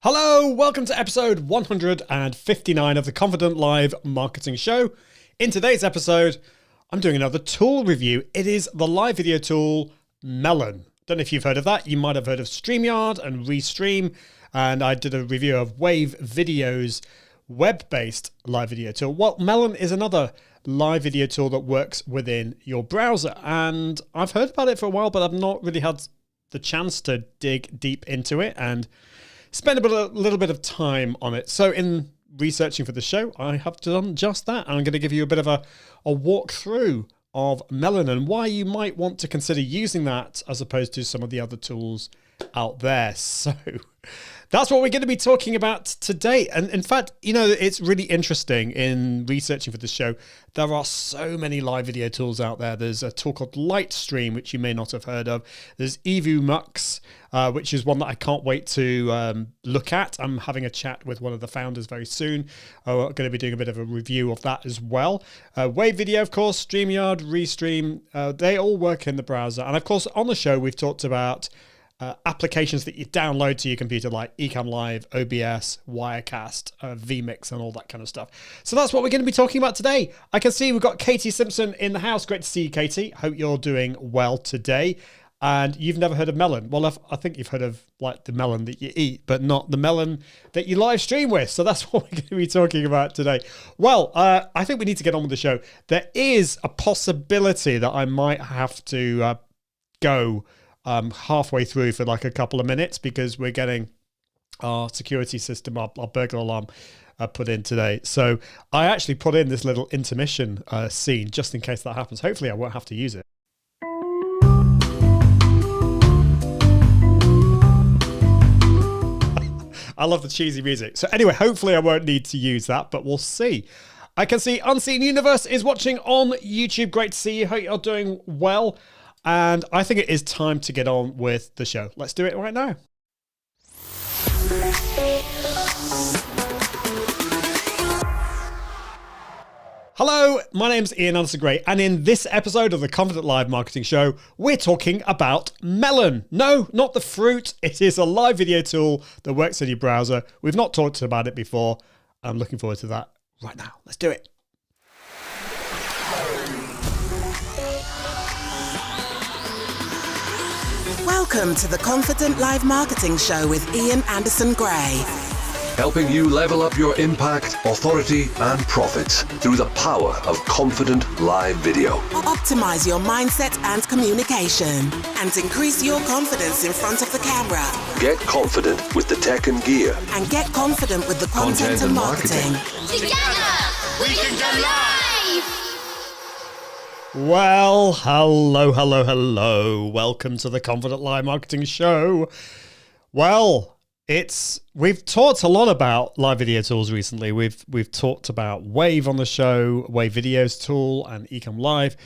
Hello, welcome to episode 159 of the Confident Live Marketing Show. In today's episode, I'm doing another tool review. It is the live video tool Melon. Don't know if you've heard of that. You might have heard of StreamYard and Restream, and I did a review of Wave Video's web-based live video tool. Well, Melon is another live video tool that works within your browser, and I've heard about it for a while, but I've not really had the chance to dig deep into it and spend a little bit of time on it. So in researching for the show, I have done just that. I'm going to give you a bit of a walkthrough of Melon and why you might want to consider using that as opposed to some of the other tools out there. So that's what we're going to be talking about today. And in fact, you know, it's really interesting in researching for the show. There are so many live video tools out there. There's a tool called Lightstream, which you may not have heard of. There's EvuMux, which is one that I can't wait to look at. I'm having a chat with one of the founders very soon. We're going to be doing a bit of a review of that as well. Wave Video, of course, StreamYard, Restream, they all work in the browser. And of course, on the show, we've talked about applications that you download to your computer like Ecamm Live, OBS, Wirecast, vMix, and all that kind of stuff. So that's what we're going to be talking about today. I can see we've got Katie Simpson in the house. Great to see you, Katie. Hope you're doing well today. And you've never heard of Melon. Well, I think you've heard of like the melon that you eat, but not the melon that you live stream with. So that's what we're going to be talking about today. Well, I think we need to get on with the show. There is a possibility that I might have to go halfway through for like a couple of minutes because we're getting our security system, our burglar alarm put in today. So I actually put in this little intermission scene just in case that happens. Hopefully I won't have to use it. I love the cheesy music. So anyway, hopefully I won't need to use that, but we'll see. I can see Unseen Universe is watching on YouTube. Great to see you. Hope you're doing well. And I think it is time to get on with the show. Let's do it right now. Hello, my name's Ian Anderson Gray, and in this episode of the Confident Live Marketing Show, we're talking about Melon. No, not the fruit. It is a live video tool that works in your browser. We've not talked about it before. I'm looking forward to that right now. Let's do it. Welcome to the Confident Live Marketing Show with Ian Anderson Gray. Helping you level up your impact, authority, and profits through the power of confident live video. Optimize your mindset and communication and increase your confidence in front of the camera. Get confident with the tech and gear. And get confident with the content and marketing. Together, we can go live! Well, hello. Welcome to the Confident Live Marketing Show. Well, we've talked a lot about live video tools recently. We've talked about Wave on the show, Wave Video's tool, and Ecamm Live.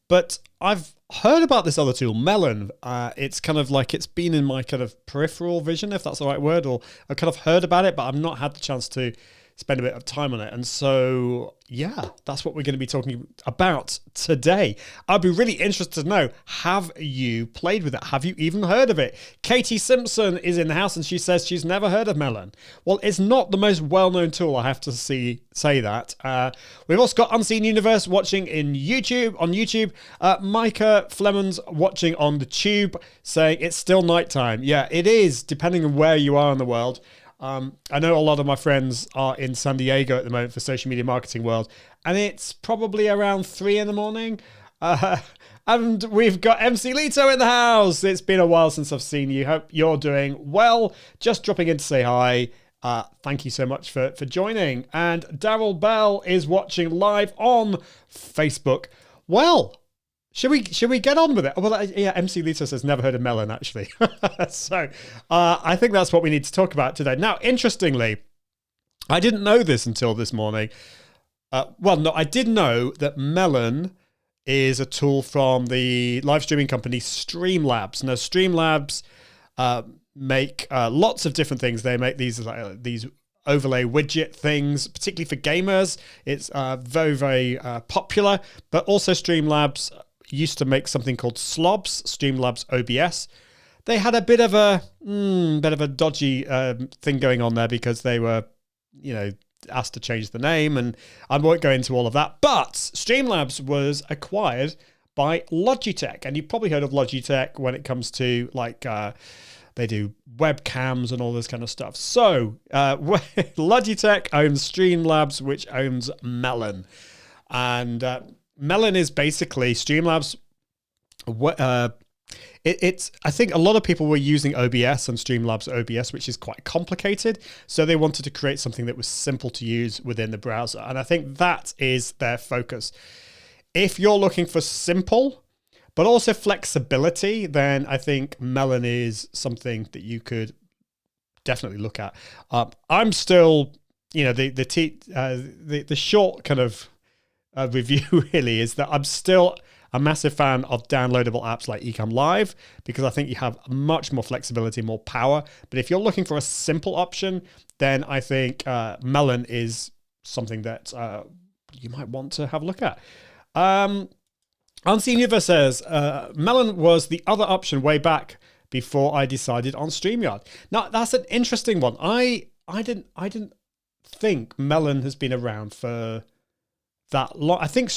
But I've heard about this other tool, Melon. It's kind of like it's been in my kind of peripheral vision, if that's the right word, or I've kind of heard about it, but I've not had the chance to spend a bit of time on it. And so, yeah, that's what we're going to be talking about today. I'd be really interested to know, have you played with it? Have you even heard of it? Katie Simpson is in the house and she says she's never heard of Melon. Well, it's not the most well-known tool, I have to say that. We've also got Unseen Universe watching on YouTube. Micah Flemons watching on the Tube saying it's still nighttime. Yeah, it is, depending on where you are in the world. I know a lot of my friends are in San Diego at the moment for Social Media Marketing World, and it's probably around 3 in the morning. And we've got MC Lito in the house. It's been a while since I've seen you. Hope you're doing well. Just dropping in to say hi. Thank you so much for joining. And Daryl Bell is watching live on Facebook. Well, should we get on with it? Well, yeah, MC Lisa says never heard of Melon, actually. So I think that's what we need to talk about today. Now, interestingly, I didn't know this until this morning. I did know that Melon is a tool from the live streaming company Streamlabs. Now, Streamlabs make lots of different things. They make these overlay widget things, particularly for gamers. It's very, very popular. But also Streamlabs used to make something called Slobs, Streamlabs OBS. They had a bit of a dodgy thing going on there because they were, asked to change the name, and I won't go into all of that. But Streamlabs was acquired by Logitech, and you've probably heard of Logitech when it comes to they do webcams and all this kind of stuff. So Logitech owns Streamlabs, which owns Melon, and Melon is basically Streamlabs. I think a lot of people were using OBS and Streamlabs OBS, which is quite complicated. So they wanted to create something that was simple to use within the browser. And I think that is their focus. If you're looking for simple, but also flexibility, then I think Melon is something that you could definitely look at. I'm still, the short kind of review really is that I'm still a massive fan of downloadable apps like Ecamm Live, because I think you have much more flexibility, more power. But if you're looking for a simple option, then I think Melon is something that you might want to have a look at. Unseen Universe says, Melon was the other option way back before I decided on StreamYard. Now, that's an interesting one. I didn't think Melon has been around for that long. I think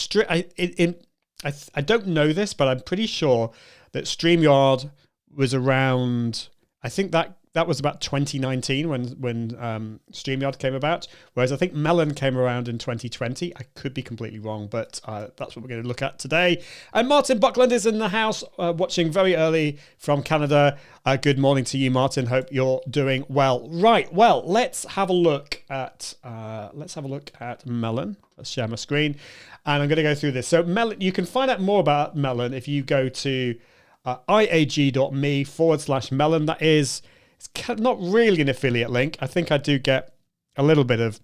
I don't know this, but I'm pretty sure that StreamYard was around, I think that was about 2019 when StreamYard came about, whereas I think Melon came around in 2020. I could be completely wrong, but that's what we're going to look at today. And Martin Buckland is in the house, watching very early from Canada. Good morning to you, Martin. Hope you're doing well. Right, well, let's have a look at Melon. Let's share my screen, and I'm going to go through this. So Melon, you can find out more about Melon if you go to iag.me/Melon. That is, it's not really an affiliate link. I think I do get a little bit of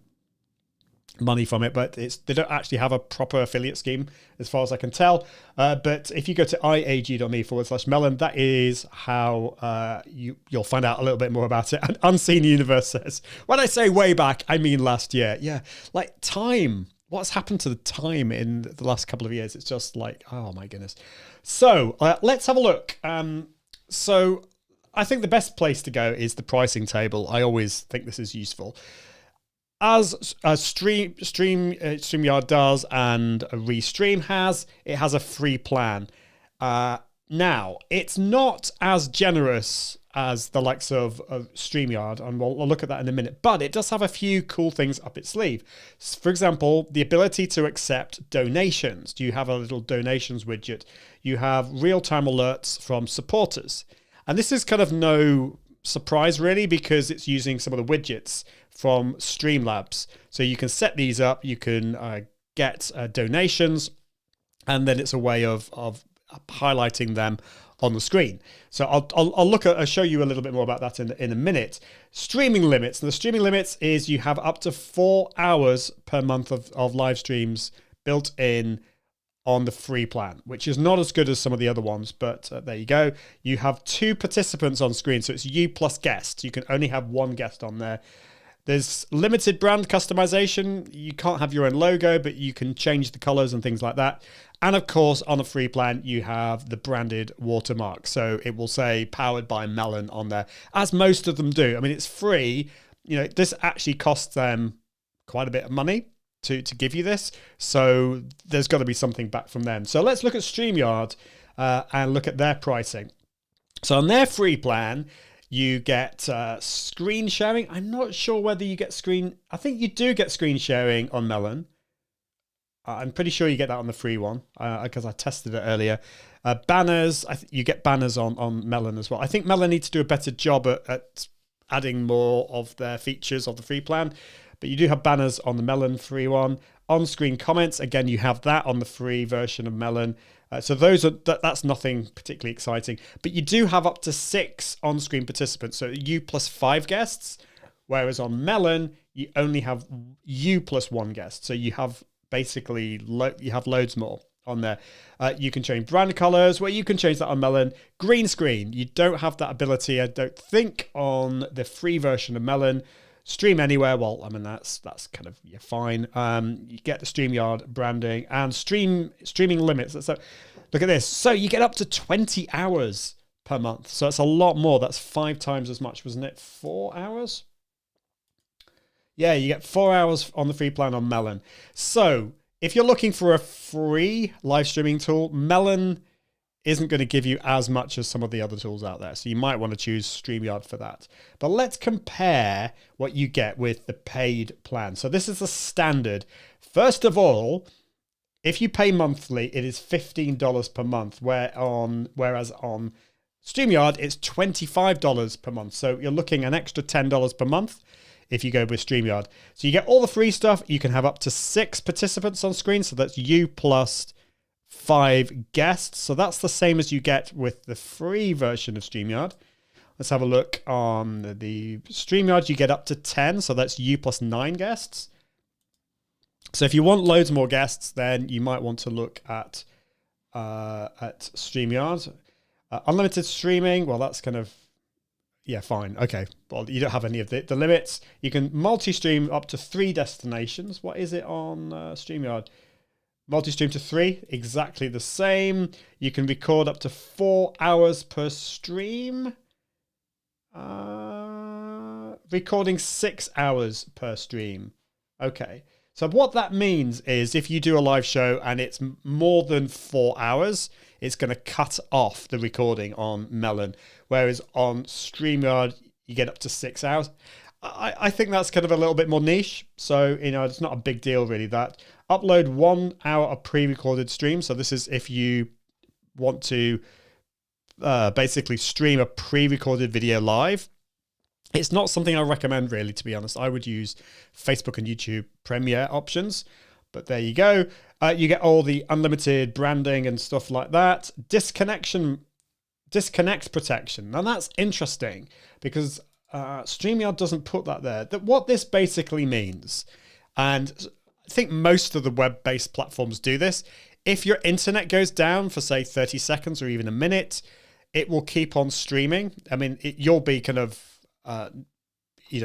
money from it, but they don't actually have a proper affiliate scheme as far as I can tell. But if you go to iag.me/Melon, that is how you'll find out a little bit more about it. And Unseen Universe says, when I say way back, I mean last year. Yeah, like time. What's happened to the time in the last couple of years? It's just like, oh my goodness. So let's have a look. So I think the best place to go is the pricing table. I always think this is useful. As StreamYard does and a Restream has, it has a free plan. Now, it's not as generous as the likes of StreamYard, and we'll look at that in a minute, but it does have a few cool things up its sleeve. For example, the ability to accept donations. You have a little donations widget. You have real-time alerts from supporters. And this is kind of no surprise, really, because it's using some of the widgets from Streamlabs. So you can set these up, you can get donations, and then it's a way of highlighting them on the screen. So I'll show you a little bit more about that in a minute. Streaming limits. And the streaming limits is you have up to 4 hours per month of live streams built in on the free plan, which is not as good as some of the other ones, but there you go. You have 2 participants on screen, so it's you plus guests. You can only have 1 guest on there. There's limited brand customization. You can't have your own logo, but you can change the colors and things like that. And of course, on the free plan, you have the branded watermark. So it will say powered by Melon on there, as most of them do. I mean, it's free. This actually costs them quite a bit of money to give you this. So there's got to be something back from them. So let's look at StreamYard and look at their pricing. So on their free plan, you get screen sharing. I'm not sure whether you get I think you do get screen sharing on Melon. I'm pretty sure you get that on the free one because I tested it earlier. Banners, you get banners on Melon as well. I think Melon needs to do a better job at adding more of their features of the free plan. But you do have banners on the Melon free one. On-screen comments, again, you have that on the free version of Melon. So that's nothing particularly exciting. But you do have up to 6 on-screen participants. So you plus 5 guests, whereas on Melon, you only have you plus 1 guest. So you have basically you have loads more on there. You can change brand colors. Well, you can change that on Melon. Green screen, you don't have that ability, I don't think, on the free version of Melon. Stream anywhere. Well, I mean, that's kind of, you're fine. You get the StreamYard branding and streaming limits. So look at this. So you get up to 20 hours per month. So it's a lot more. That's 5 times as much, wasn't it? 4 hours? Yeah, you get 4 hours on the free plan on Melon. So if you're looking for a free live streaming tool, Melon isn't going to give you as much as some of the other tools out there. So you might want to choose StreamYard for that. But let's compare what you get with the paid plan. So this is the standard. First of all, if you pay monthly, it is $15 per month, whereas on StreamYard, it's $25 per month. So you're looking an extra $10 per month if you go with StreamYard. So you get all the free stuff. You can have up to 6 participants on screen. So that's you plus 5 guests. So that's the same as you get with the free version of StreamYard. Let's have a look on the StreamYard. You get up to 10. So that's you plus 9 guests. So if you want loads more guests, then you might want to look at StreamYard. Unlimited streaming. Well, that's kind of, yeah, fine. Okay. Well, you don't have any of the limits. You can multi-stream up to 3 destinations. What is it on StreamYard? Multi-stream to 3, exactly the same. You can record up to 4 hours per stream. Recording 6 hours per stream. Okay. So what that means is if you do a live show and it's more than 4 hours, it's going to cut off the recording on Melon. Whereas on StreamYard, you get up to 6 hours. I think that's kind of a little bit more niche. So, it's not a big deal really. That upload 1 hour of pre-recorded stream. So this is if you want to basically stream a pre-recorded video live. It's not something I recommend really, to be honest. I would use Facebook and YouTube Premiere options. But there you go. You get all the unlimited branding and stuff like that. Disconnect protection. Now that's interesting because StreamYard doesn't put that there. What this basically means, and I think most of the web-based platforms do this, if your internet goes down for, say, 30 seconds or even a minute, it will keep on streaming. I mean, you'll be kind of,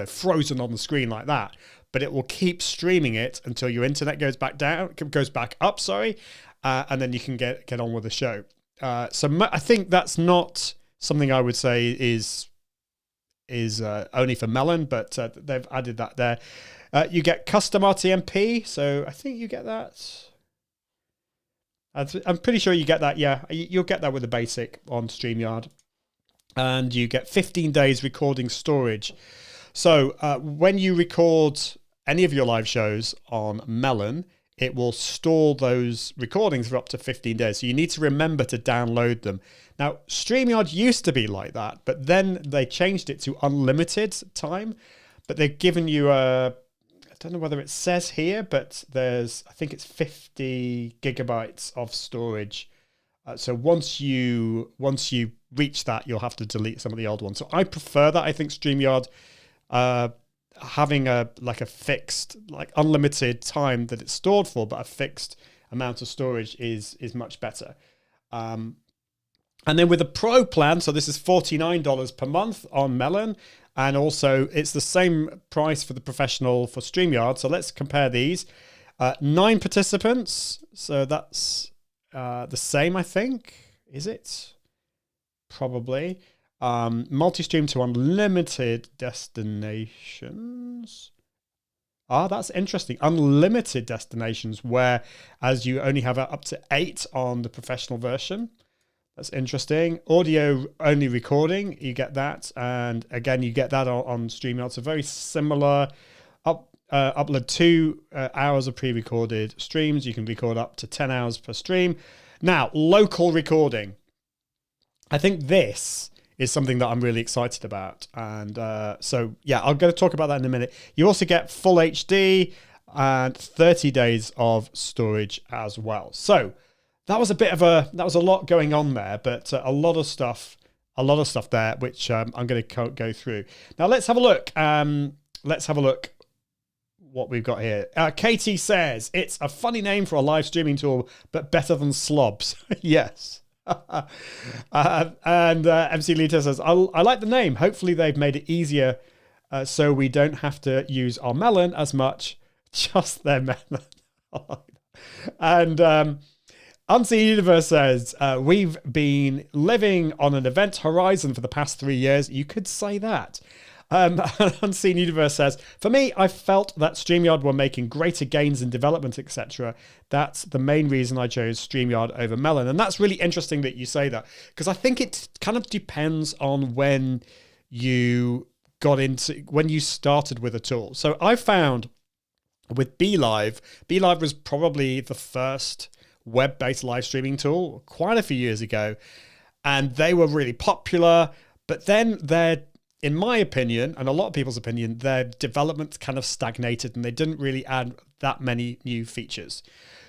frozen on the screen like that, but it will keep streaming it until your internet goes back up, and then you can get on with the show. So I think that's not something I would say is only for Melon, but they've added that there. You get custom Rtmp, so I think you get that. I'm pretty sure you get that, yeah. You'll get that with the basic on StreamYard. And you get 15 days recording storage. So when you record any of your live shows on Melon, it will store those recordings for up to 15 days. So you need to remember to download them. Now, StreamYard used to be like that, but then they changed it to unlimited time. But they've given you I don't know whether it says here, but I think it's 50 gigabytes of storage. So once you reach that, you'll have to delete some of the old ones. So I prefer that. I think StreamYard having a fixed, unlimited time that it's stored for, but a fixed amount of storage is much better. And then with the Pro plan, so this is $49 per month on Melon, and also it's the same price for the Professional for StreamYard. So let's compare these. 9 participants, so that's the same, I think. Is it? Probably. Multi-stream to unlimited destinations. That's interesting. Unlimited destinations, whereas you only have up to 8 on the Professional version. That's interesting. Audio only recording, you get that. And again, you get that on StreamYard. So very similar. Upload 2 hours of pre-recorded streams. You can record up to 10 hours per stream. Now, local recording. I think this is something that I'm really excited about. And so, yeah, I'm going to talk about that in a minute. You also get full HD and 30 days of storage as well. So that was a lot going on there, but a lot of stuff there, which I'm going to go through. Now let's have a look. What we've got here. Katie says, it's a funny name for a live streaming tool, but better than slobs. Yes. And MC Lita says, I like the name. Hopefully they've made it easier so we don't have to use our Melon as much, just their Melon. And Unseen Universe says, we've been living on an event horizon for the past 3 years. You could say that. Unseen Universe says, for me, I felt that StreamYard were making greater gains in development, etc. That's the main reason I chose StreamYard over Melon. And that's really interesting that you say that, because I think it kind of depends on when you started with a tool. So I found with BeLive was probably the first web-based live streaming tool quite a few years ago. And they were really popular, but then in my opinion, and a lot of people's opinion, their development kind of stagnated and they didn't really add that many new features.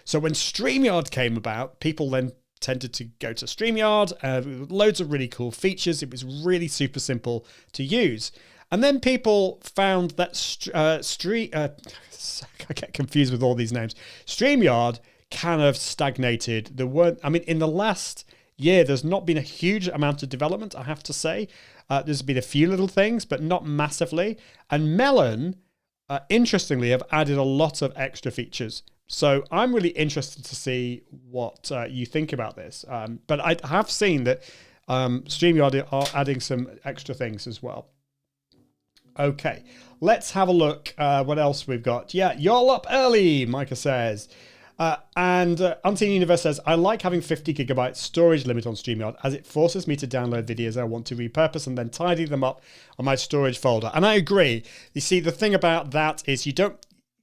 So when StreamYard came about, people then tended to go to StreamYard, loads of really cool features. It was really super simple to use. And then people found that I get confused with all these names. StreamYard kind of stagnated. In the last year, there's not been a huge amount of development, I have to say. There's been a few little things, but not massively. And Melon, interestingly, have added a lot of extra features. So I'm really interested to see what you think about this. But I have seen that StreamYard are adding some extra things as well. Okay, let's have a look what else we've got. Yeah, y'all up early, Micah says. And Unseen Universe says, I like having 50 gigabyte storage limit on StreamYard as it forces me to download videos I want to repurpose and then tidy them up on my storage folder. And I agree. You see, the thing about that is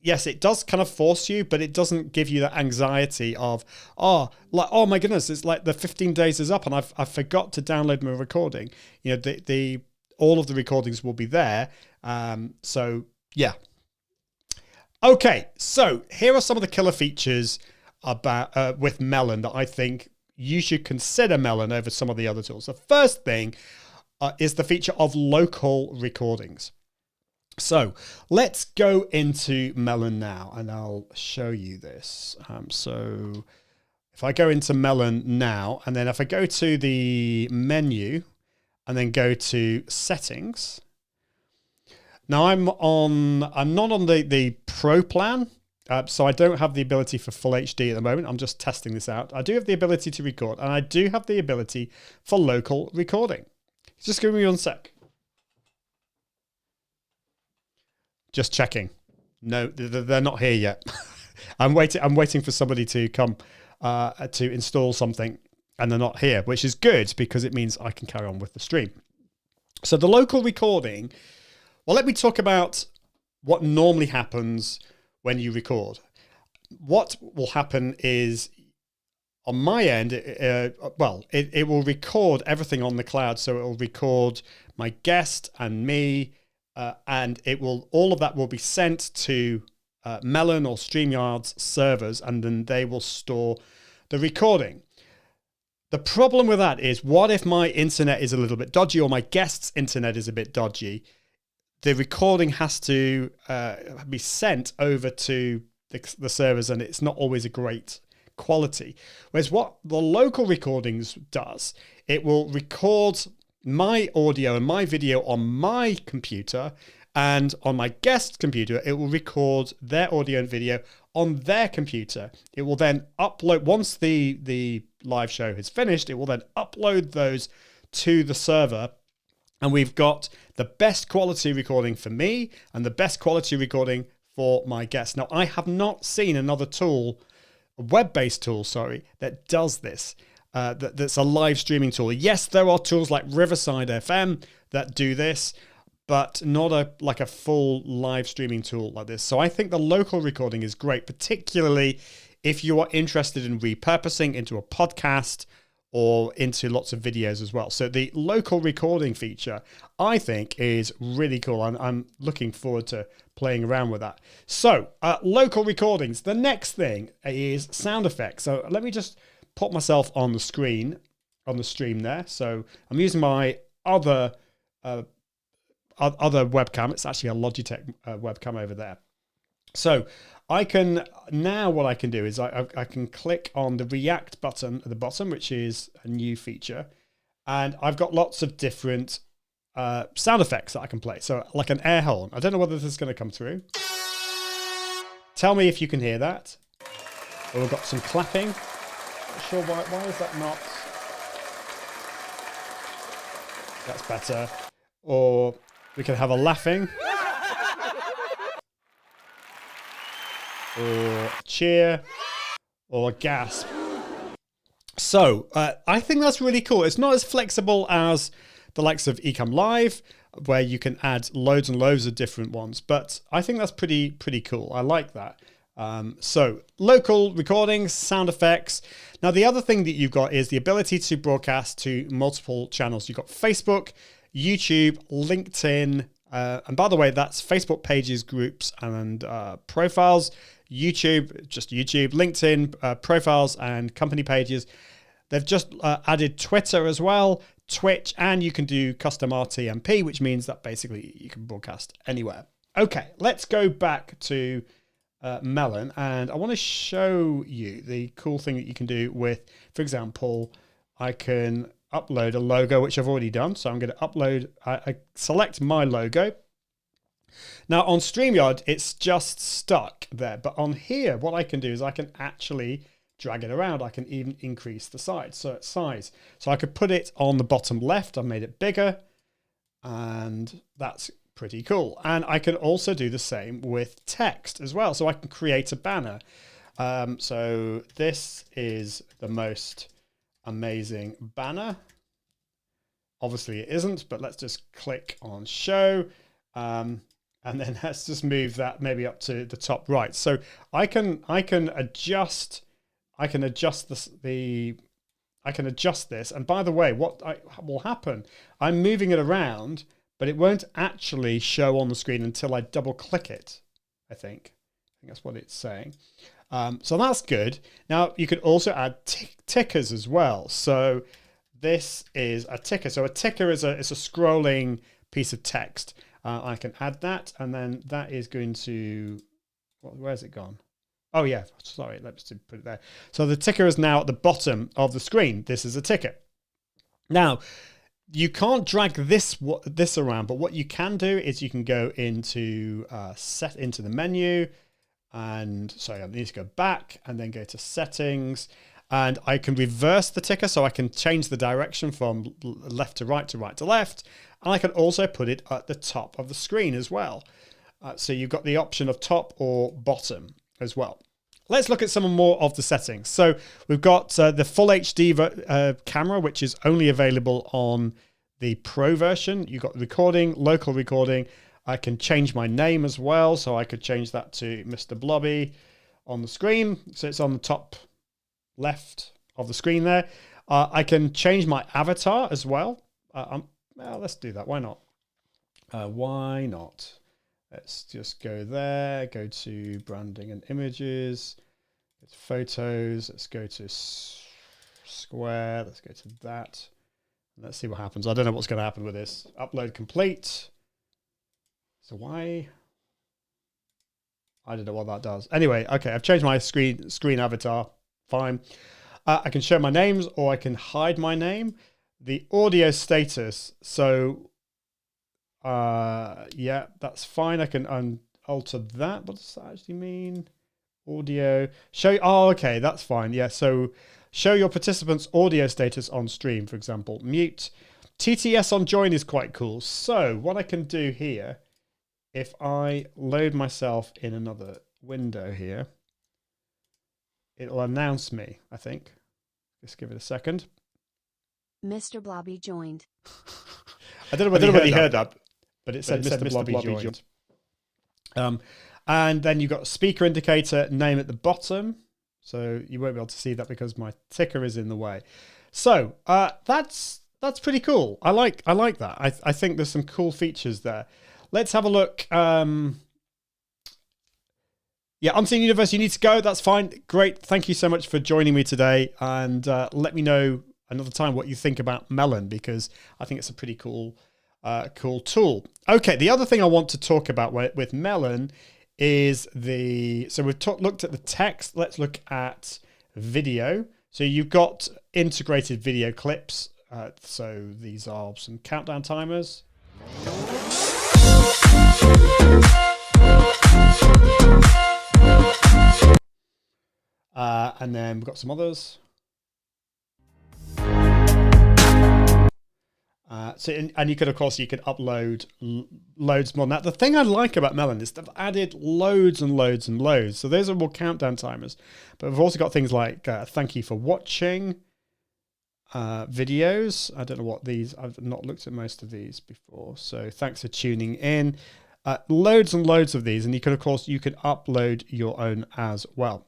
yes, it does kind of force you, but it doesn't give you that anxiety of, oh my goodness, it's like the 15 days is up and I forgot to download my recording. You know, all of the recordings will be there. So yeah. Okay, so here are some of the killer features about with Melon that I think you should consider Melon over some of the other tools. The first thing is the feature of local recordings. So let's go into Melon now, and I'll show you this. So if I go into Melon now, and then if I go to the menu, and then go to settings. Now I'm not on the Pro plan, so I don't have the ability for full HD at the moment. I'm just testing this out. I do have the ability to record, and I do have the ability for local recording. Just give me 1 sec. Just checking. No, they're not here yet. I'm waiting for somebody to come to install something, and they're not here, which is good because it means I can carry on with the stream. So the local recording. Well, let me talk about what normally happens when you record. What will happen is, on my end, it will record everything on the cloud. So it will record my guest and me, and all of that will be sent to Melon or StreamYard's servers, and then they will store the recording. The problem with that is, what if my internet is a little bit dodgy or my guest's internet is a bit dodgy? The recording has to be sent over to the servers, and it's not always a great quality. Whereas what the local recordings does, it will record my audio and my video on my computer, and on my guest's computer, it will record their audio and video on their computer. It will then upload, once the live show is finished, it will then upload those to the server. And we've got the best quality recording for me and the best quality recording for my guests. Now, I have not seen another tool, a web-based tool, that does this. That's a live streaming tool. Yes, there are tools like Riverside FM that do this, but not a full live streaming tool like this. So I think the local recording is great, particularly if you are interested in repurposing into a podcast or into lots of videos as well. So the local recording feature, I think, is really cool. I'm looking forward to playing around with that. So local recordings. The next thing is sound effects. So let me just put myself on the screen, on the stream there. So I'm using my other webcam. It's actually a Logitech webcam over there. So I can, now what I can do is I can click on the React button at the bottom, which is a new feature. And I've got lots of different sound effects that I can play. So like an air horn. I don't know whether this is going to come through. Tell me if you can hear that. Oh, we've got some clapping. Not sure why is that not? That's better. Or we can have a laughing. Or a cheer. Or a gasp. So, I think that's really cool. It's not as flexible as the likes of Ecam Live, where you can add loads and loads of different ones. But I think that's pretty cool. I like that. So, local recordings, sound effects. Now, the other thing that you've got is the ability to broadcast to multiple channels. You've got Facebook, YouTube, LinkedIn. And by the way, that's Facebook pages, groups, and profiles. YouTube, just YouTube, LinkedIn, profiles, and company pages. They've just added Twitter as well, Twitch, and you can do custom Rtmp, which means that basically you can broadcast anywhere. Okay, let's go back to Melon, and I want to show you the cool thing that you can do with, for example, I can upload a logo, which I've already done. So I'm going to upload, I select my logo. Now on StreamYard, it's just stuck there. But on here, what I can do is I can actually drag it around. I can even increase the size. So I could put it on the bottom left. I've made it bigger. And that's pretty cool. And I can also do the same with text as well. So I can create a banner. So this is the most amazing banner. Obviously it isn't, but let's just click on show. And then let's just move that maybe up to the top right. So I can adjust this. I can adjust this. And by the way, what will happen? I'm moving it around, but it won't actually show on the screen until I double click it. I think that's what it's saying. So that's good. Now you could also add tickers as well. So this is a ticker. So a ticker is a scrolling piece of text. I can add that, and then that is going to, where's it gone? Oh yeah, sorry, let's just put it there. So the ticker is now at the bottom of the screen. This is a ticker. Now, you can't drag this around, but what you can do is you can go into set into the menu, and sorry, I need to go back and then go to settings, and I can reverse the ticker, so I can change the direction from left to right to right to left. And I can also put it at the top of the screen as well. So you've got the option of top or bottom as well. Let's look at some more of the settings. So we've got the full HD camera, which is only available on the Pro version. You've got recording, local recording. I can change my name as well. So I could change that to Mr. Blobby on the screen. So it's on the top left of the screen there. I can change my avatar as well. Well, let's do that. Why not? Why not? Let's just go there. Go to branding and images. It's photos. Let's go to square. Let's go to that. Let's see what happens. I don't know what's going to happen with this. Upload complete. So why? I don't know what that does. Anyway, okay. I've changed my screen avatar. Fine. I can show my names, or I can hide my name. The audio status, so yeah, that's fine. I can alter that. What does that actually mean? Audio show. Oh, okay, that's fine. Yeah, so show your participants' audio status on stream, for example. Mute. TTS on join is quite cool. So what I can do here, if I load myself in another window here, it'll announce me, I think. Just give it a second. Mr. Blobby joined. I don't know whether you heard that, but it said Mr. Blobby joined. And then you've got speaker indicator, name at the bottom. So you won't be able to see that because my ticker is in the way. So that's pretty cool. I like that. I think there's some cool features there. Let's have a look. Yeah, Unseen Universe, you need to go. That's fine. Great. Thank you so much for joining me today. And let me know another time what you think about Melon, because I think it's a pretty cool tool. Okay, the other thing I want to talk about with Melon is so we've looked at the text. Let's look at video. So you've got integrated video clips. So these are some countdown timers. And then we've got some others. And you could, of course, you could upload loads more. Now, the thing I like about Melon is they've added loads and loads and loads. So those are more countdown timers. But we've also got things like thank you for watching videos. I don't know what these, I've not looked at most of these before. So thanks for tuning in. Loads and loads of these. And you can, of course, you can upload your own as well.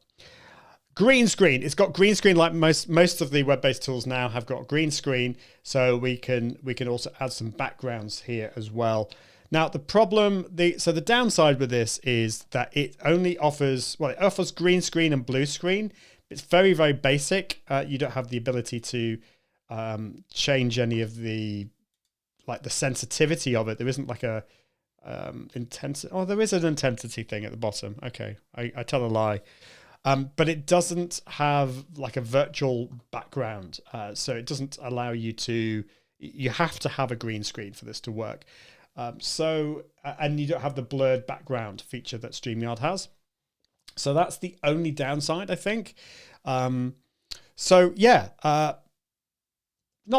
Green screen. It's got green screen like most of the web-based tools now have got green screen, so we can also add some backgrounds here as well. Now the problem, the downside with this is that it only offers, well, it offers green screen and blue screen. It's very, very basic. You don't have the ability to change any of the, like the sensitivity of it. There isn't like a intensity. Oh, there is an intensity thing at the bottom. Okay, I tell a lie. But it doesn't have like a virtual background. So it doesn't allow you to, you have to have a green screen for this to work. And you don't have the blurred background feature that StreamYard has. So that's the only downside, I think. Not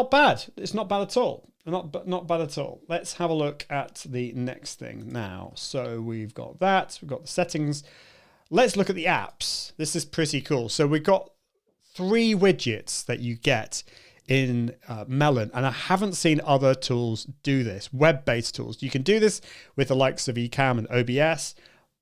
bad. It's not bad at all. Not bad at all. Let's have a look at the next thing now. So we've got that, we've got the settings. Let's look at the apps. This is pretty cool. So we've got 3 widgets that you get in Melon, and I haven't seen other tools do this, web-based tools. You can do this with the likes of Ecamm and OBS,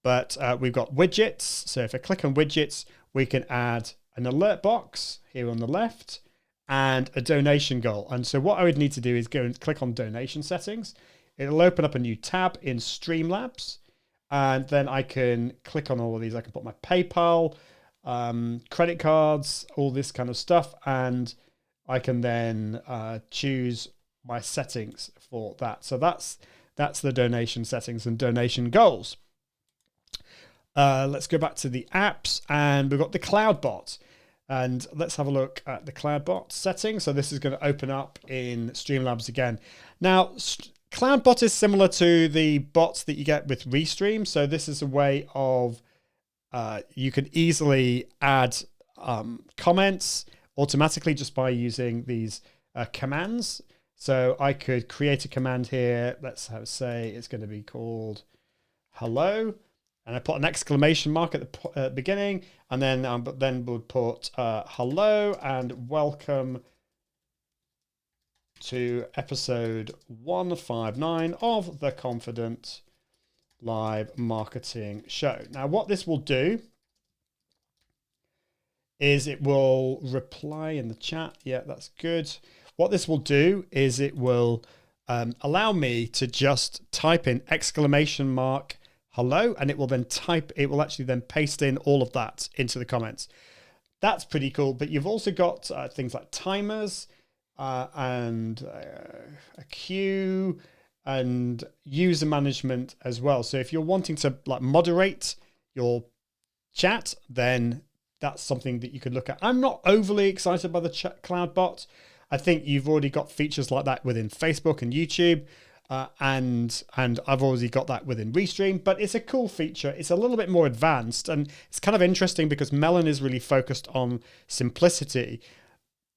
but we've got widgets. So if I click on widgets, we can add an alert box here on the left and a donation goal. And so what I would need to do is go and click on donation settings. It'll open up a new tab in Streamlabs. And then I can click on all of these. I can put my PayPal, credit cards, all this kind of stuff. And I can then choose my settings for that. So that's the donation settings and donation goals. Let's go back to the apps, and we've got the Cloudbot. And let's have a look at the Cloudbot settings. So this is going to open up in Streamlabs again. Now, Cloudbot is similar to the bots that you get with Restream. So this is a way of, you can easily add comments automatically just by using these commands. So I could create a command here. Let's say it's going to be called hello. And I put an exclamation mark at the beginning, and then we'll put hello and welcome to episode 159 of the Confident Live Marketing Show. Now, what this will do is it will reply in the chat. Yeah, that's good. What this will do is it will allow me to just type in exclamation mark hello, and it will actually then paste in all of that into the comments. That's pretty cool. But you've also got things like timers, and a queue and user management as well. So if you're wanting to like moderate your chat, then that's something that you could look at. I'm not overly excited by the Cloudbot. I think you've already got features like that within Facebook and YouTube, and I've already got that within Restream, but it's a cool feature. It's a little bit more advanced, and it's kind of interesting because Melon is really focused on simplicity.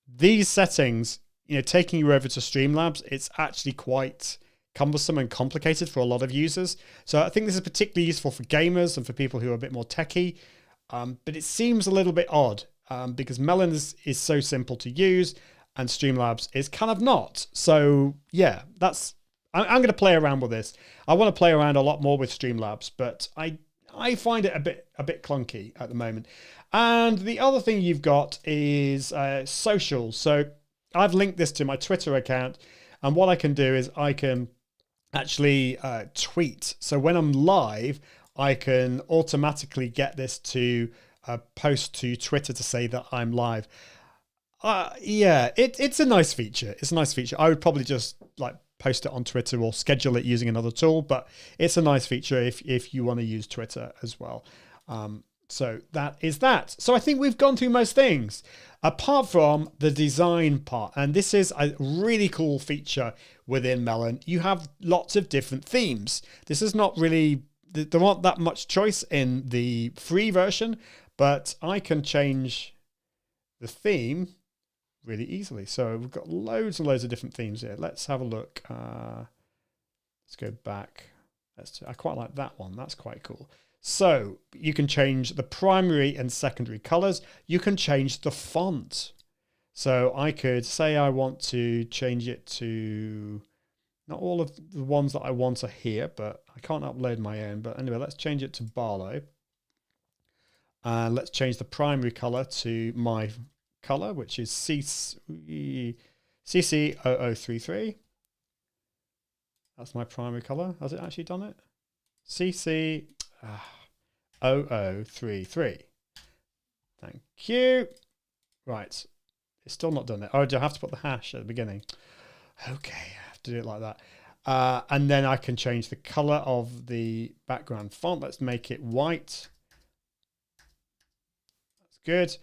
These settings, taking you over to Streamlabs, it's actually quite cumbersome and complicated for a lot of users. So I think this is particularly useful for gamers and for people who are a bit more techie. But it seems a little bit odd because Melon is so simple to use and Streamlabs is kind of not. So yeah, I'm going to play around with this. I want to play around a lot more with Streamlabs, but I find it a bit clunky at the moment. And the other thing you've got is social. So I've linked this to my Twitter account, and what I can do is I can actually tweet. So when I'm live, I can automatically get this to post to Twitter to say that I'm live. Yeah, it's a nice feature. It's a nice feature. I would probably just like post it on Twitter or schedule it using another tool, but it's a nice feature if you want to use Twitter as well. So that is that. So I think we've gone through most things, apart from the design part. And this is a really cool feature within Melon. You have lots of different themes. This is not really, there aren't that much choice in the free version, but I can change the theme really easily. So we've got loads and loads of different themes here. Let's have a look. Let's go back. I quite like that one. That's quite cool. So you can change the primary and secondary colors. You can change the font. So I could say I want to change it to, not all of the ones that I want are here, but I can't upload my own. But anyway, let's change it to Barlow. And let's change the primary color to my color, which is CC0033. That's my primary color. Has it actually done it? CC0033. Thank you. Right. It's still not done it. Oh, do I have to put the hash at the beginning? Okay, I have to do it like that. And then I can change the color of the background font. Let's make it white. That's good.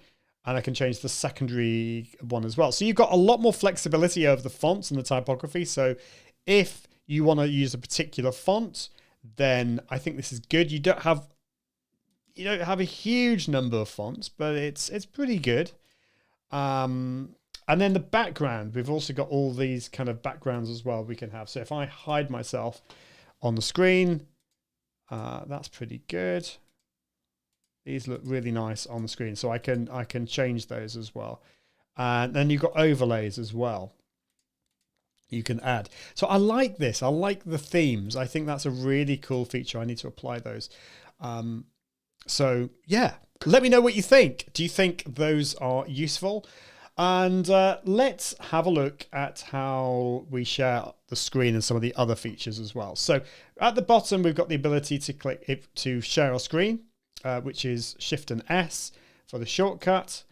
And I can change the secondary one as well. So you've got a lot more flexibility over the fonts and the typography. So if you want to use a particular font, then I think this is good. You don't have a huge number of fonts, but it's pretty good. And then the background, we've also got all these kind of backgrounds as well we can have. So if I hide myself on the screen, that's pretty good. These look really nice on the screen, so I can change those as well. And then you've got overlays as well. You can add. So I like this. I like the themes. I think that's a really cool feature. I need to apply those. So yeah, let me know what you think. Do you think those are useful? And let's have a look at how we share the screen and some of the other features as well. So at the bottom, we've got the ability to click it to share our screen, which is Shift and S for the shortcut.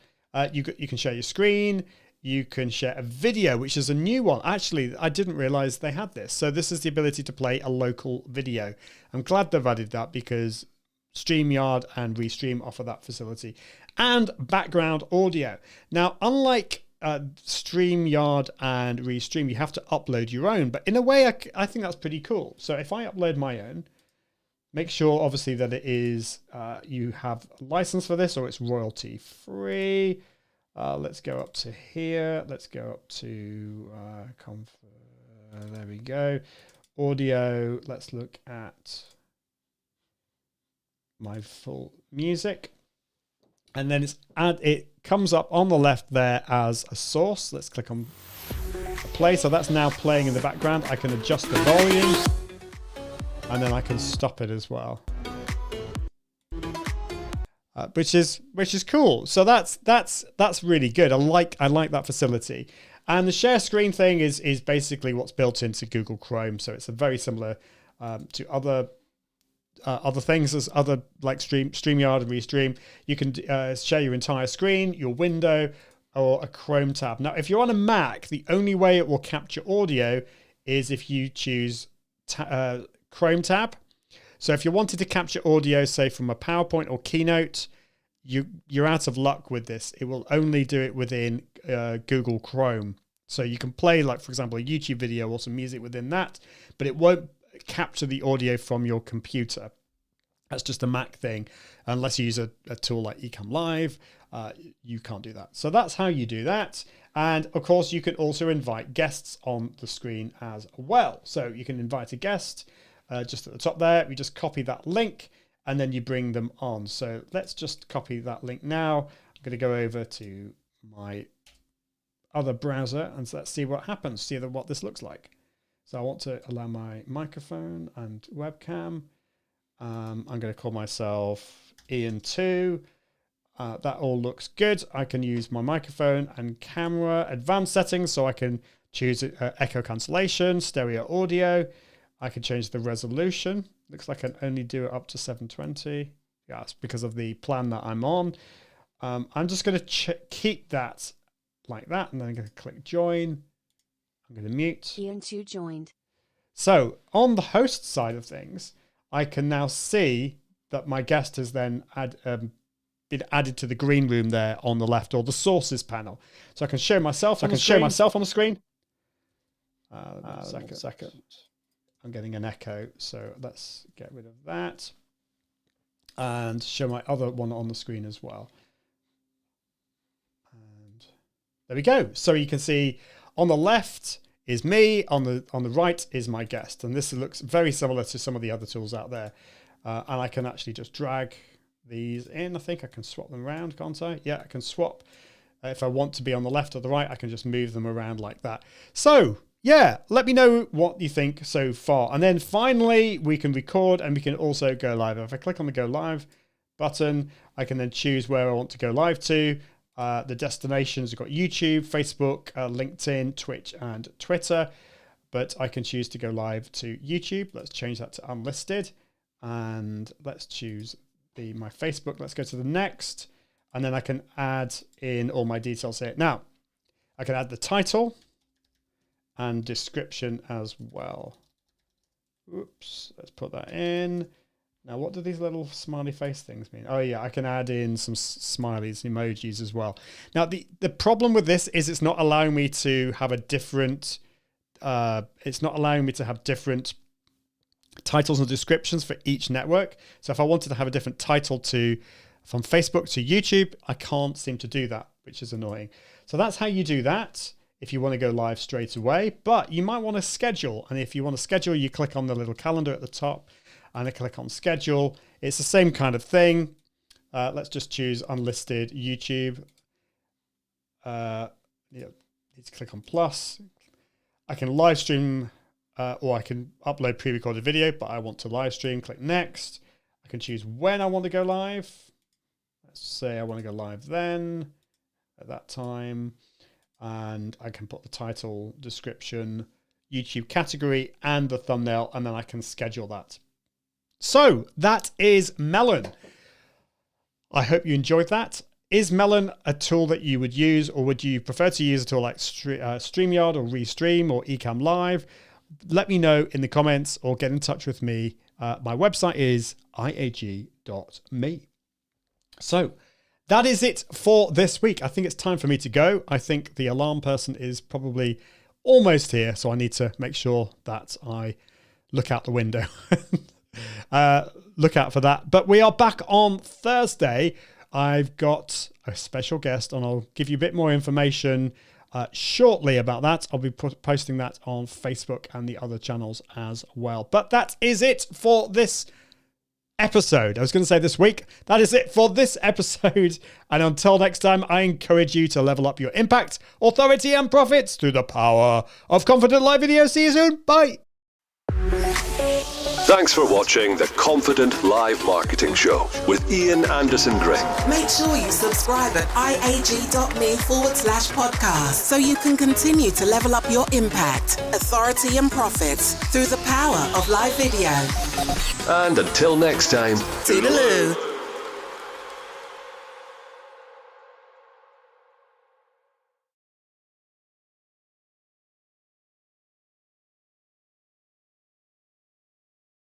You can share your screen. You can share a video, which is a new one. Actually, I didn't realize they had this. So this is the ability to play a local video. I'm glad they've added that because StreamYard and Restream offer that facility. And background audio. Now, unlike StreamYard and Restream, you have to upload your own. But in a way, I think that's pretty cool. So if I upload my own, make sure, obviously, that it is you have a license for this or it's royalty free. Let's go up to here. Let's go up to there we go. Audio. Let's look at my full music. And then it comes up on the left there as a source. Let's click on play. So that's now playing in the background. I can adjust the volume. And then I can stop it as well, which is cool. So that's really good. I like that facility. And the share screen thing is basically what's built into Google Chrome. So it's a very similar to other things as other like StreamYard and Restream. You can share your entire screen, your window, or a Chrome tab. Now, if you're on a Mac, the only way it will capture audio is if you choose Chrome tab. So if you wanted to capture audio, say from a PowerPoint or Keynote, you're out of luck with this. It will only do it within Google Chrome. So you can play, like, for example, a YouTube video or some music within that, but it won't capture the audio from your computer. That's just a Mac thing. Unless you use a tool like Ecamm Live, you can't do that. So that's how you do that. And of course, you can also invite guests on the screen as well. So you can invite a guest just at the top there. You just copy that link and then you bring them on. So let's just copy that link now. I'm going to go over to my other browser and let's see what happens, see what this looks like. So I want to allow my microphone and webcam. I'm going to call myself Ian2. That all looks good. I can use my microphone and camera advanced settings, so I can choose echo cancellation, stereo audio. I can change the resolution. Looks like I can only do it up to 720. Yeah, it's because of the plan that I'm on. I'm just going to keep that like that, and then I'm going to click join. I'm going to mute. Ian2 joined. So on the host side of things, I can now see that my guest has then been added to the green room there on the left, or the sources panel. So I can show myself. I can show myself on the screen. Second. I'm getting an echo, so let's get rid of that. And show my other one on the screen as well. And there we go. So you can see on the left is me, on the right is my guest. And this looks very similar to some of the other tools out there. And I can actually just drag these in. I think I can swap them around, can't I? Yeah, I can swap. If I want to be on the left or the right, I can just move them around like that. So yeah, let me know what you think so far. And then finally, we can record and we can also go live. If I click on the go live button, I can then choose where I want to go live to. The destinations, we've got YouTube, Facebook, LinkedIn, Twitch, and Twitter. But I can choose to go live to YouTube. Let's change that to unlisted. And let's choose my Facebook. Let's go to the next. And then I can add in all my details here. Now, I can add the title and description as well. Oops, let's put that in. Now, what do these little smiley face things mean? Oh yeah, I can add in some smileys, emojis as well. Now, the problem with this is it's not allowing me to have a different, it's not allowing me to have different titles and descriptions for each network. So if I wanted to have a different title from Facebook to YouTube, I can't seem to do that, which is annoying. So that's how you do that if you want to go live straight away, but you might want to schedule. And if you want to schedule, you click on the little calendar at the top and I click on schedule. It's the same kind of thing. Let's just choose unlisted YouTube. Need to click on plus. I can live stream or I can upload pre-recorded video, but I want to live stream. Click next. I can choose when I want to go live. Let's say I want to go live then at that time. And I can put the title, description, YouTube category, and the thumbnail, and then I can schedule that. So that is Melon. I hope you enjoyed that. Is Melon a tool that you would use, or would you prefer to use a tool like StreamYard or Restream or Ecamm Live? Let me know in the comments or get in touch with me. My website is iag.me. So that is it for this week. I think it's time for me to go. I think the alarm person is probably almost here, so I need to make sure that I look out the window. Look out for that. But we are back on Thursday. I've got a special guest, and I'll give you a bit more information shortly about that. I'll be posting that on Facebook and the other channels as well. But that is it for this episode. I was going to say this week. That is it for this episode. And until next time, I encourage you to level up your impact, authority, and profits through the power of Confident Live Video. See you soon. Bye. Thanks for watching the Confident Live Marketing Show with Ian Anderson Gray. Make sure you subscribe at iag.me/podcast so you can continue to level up your impact, authority, and profits through the power of live video. And until next time, Toodaloo.